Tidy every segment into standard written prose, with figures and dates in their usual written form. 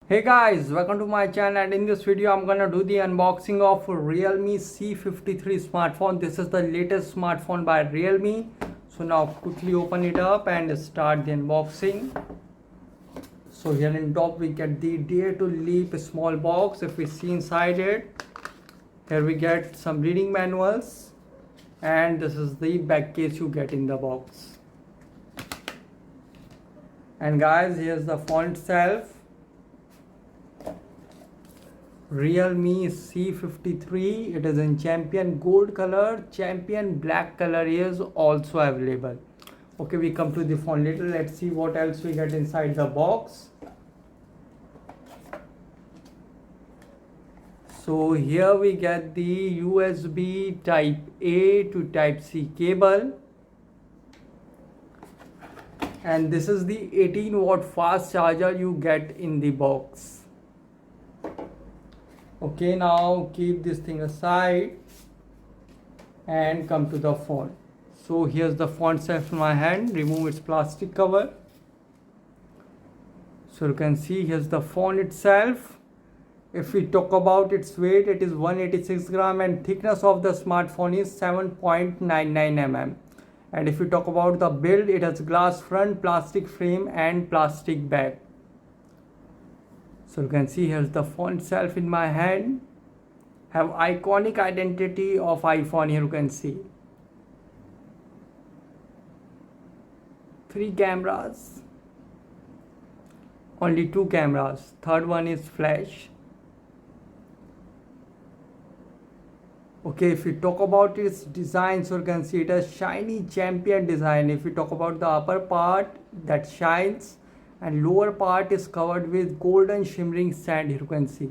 Hey guys, welcome to my channel, and in this video I'm gonna do the unboxing of Realme C53 smartphone. This is the latest smartphone by Realme. So now quickly open it up and start the unboxing. So here in top we get the Dare to Leap small box. If we see inside it, here we get some reading manuals, and this is the back case you get in the box. And guys, here's the phone itself. Realme C53, it is in champion gold color. Champion black color is also available. Okay, we come to the phone later. Let's see what else we get inside the box. So here we get the USB type A to type C cable, and this is the 18-watt fast charger you get in the box. Okay, now keep this thing aside and come to the phone. So here's the phone itself in my hand. Remove its plastic cover. So you can see here's the phone itself. If we talk about its weight, it is 186 gram and thickness of the smartphone is 7.99 mm. And if we talk about the build, it has glass front, plastic frame and plastic back. So you can see here's the phone itself in my hand. Have iconic identity of iPhone. Here you can see 3 cameras, only 2 cameras, third one is flash. Okay, if we talk about its design, so you can see it has shiny champion design. If we talk about the upper part, that shines, and lower part is covered with golden shimmering sand. Here you can see,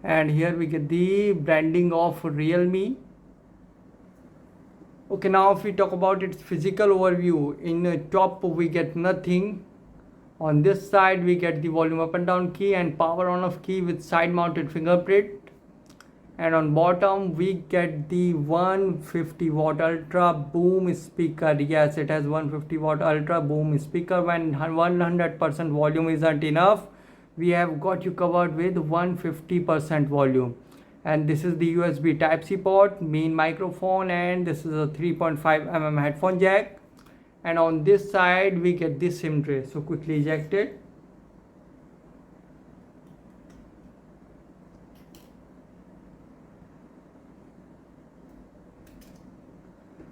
and here we get the branding of Realme. Okay, now if we talk about its physical overview, in the top we get nothing. On this side we get the volume up and down key and power on off key with side mounted fingerprint. And on bottom we get the 150 watt ultra boom speaker. Yes, it has 150 watt ultra boom speaker. When 100% volume isn't enough, we have got you covered with 150% volume. And this is the USB type C port, main microphone, and this is a 3.5 mm headphone jack. And on this side we get the SIM tray. So quickly eject it.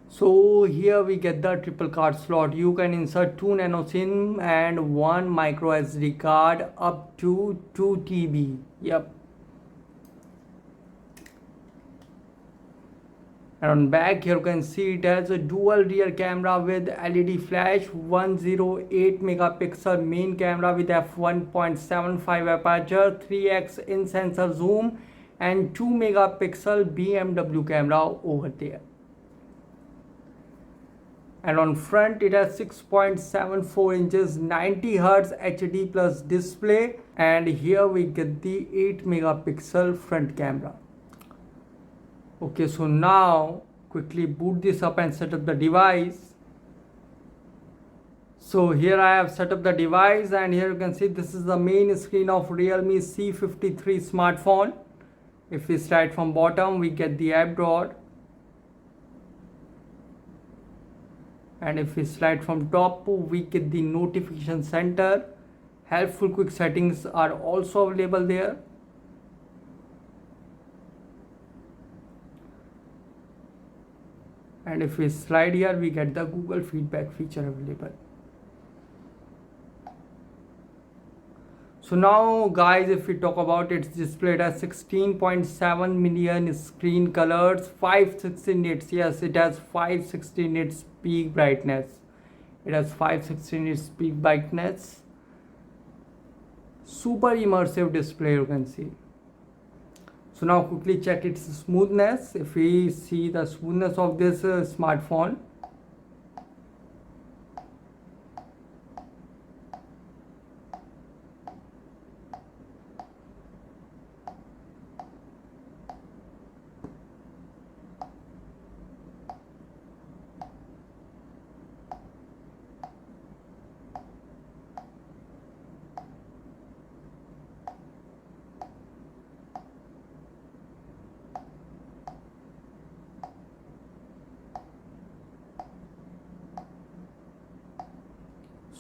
So here we get the triple card slot. You can insert 2 nano SIM and 1 micro SD card up to 2 TB. Yep. And on back here you can see it has a dual rear camera with LED flash, 108 megapixel main camera with f1.75 aperture, 3x in sensor zoom, and 2 megapixel BMW camera over there. And on front it has 6.74 inches 90 Hz HD plus display, and here we get the 8 megapixel front camera. Okay, so now quickly boot this up and set up the device. So here I have set up the device, and here you can see this is the main screen of Realme C53 smartphone. If we start from bottom, we get the app drawer. And if we slide from top, we get the notification center. Helpful quick settings are also available there. And if we slide here, we get the Google feedback feature available. So now guys, if we talk about its display, it has 16.7 million screen colors, 560 nits. Yes, it has 560 nits peak brightness. It has 560 nits peak brightness. Super immersive display, you can see. So now quickly check its smoothness. If we see the smoothness of this smartphone,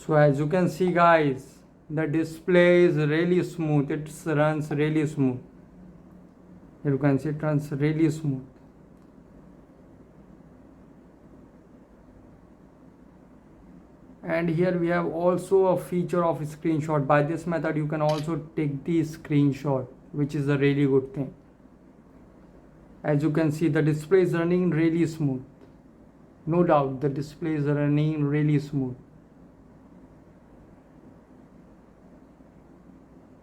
So as you can see guys, the display is really smooth. It runs really smooth. Here you can see it runs really smooth. And here we have also a feature of screenshot. By this method you can also take the screenshot, which is a really good thing. As you can see, the display is running really smooth. No doubt the display is running really smooth.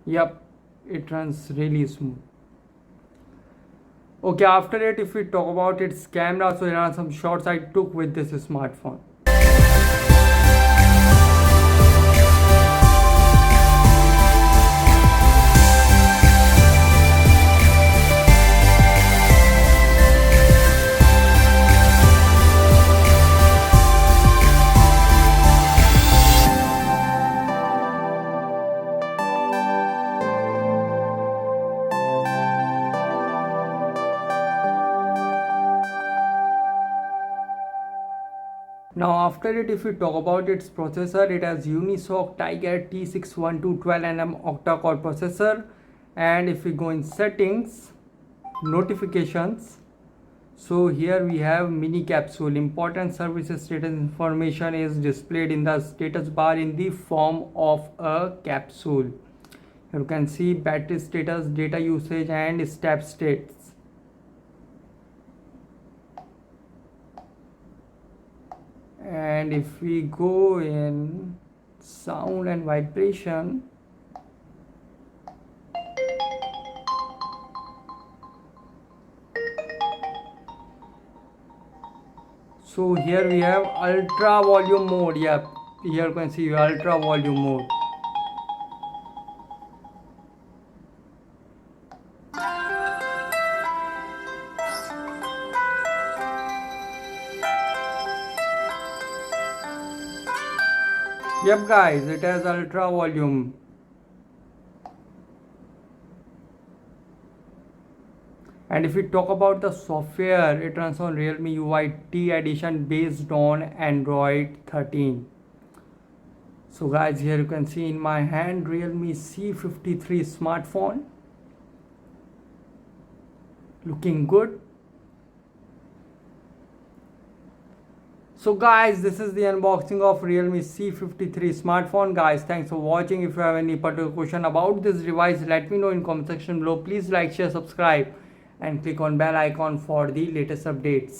Yep, it runs really smooth. Okay, after it, if we talk about its camera, so there are some shots I took with this smartphone. Now after it, if we talk about its processor, it has Unisoc Tiger T612 12nm octa-core processor. And if we go in settings, notifications, so here we have mini capsule. Important services status information is displayed in the status bar in the form of a capsule. You can see battery status, data usage and step states. And if we go in sound and vibration, so here we have ultra volume mode. Yep, here you can see ultra volume mode. Yep guys, it has ultra volume. And if we talk about the software, it runs on Realme UI T edition based on Android 13. So guys, here you can see in my hand Realme C53 smartphone. Looking good. So guys, this is the unboxing of Realme C53 smartphone. Guys, thanks for watching. If you have any particular question about this device, let me know in comment section below. Please like, share, subscribe and click on bell icon for the latest updates.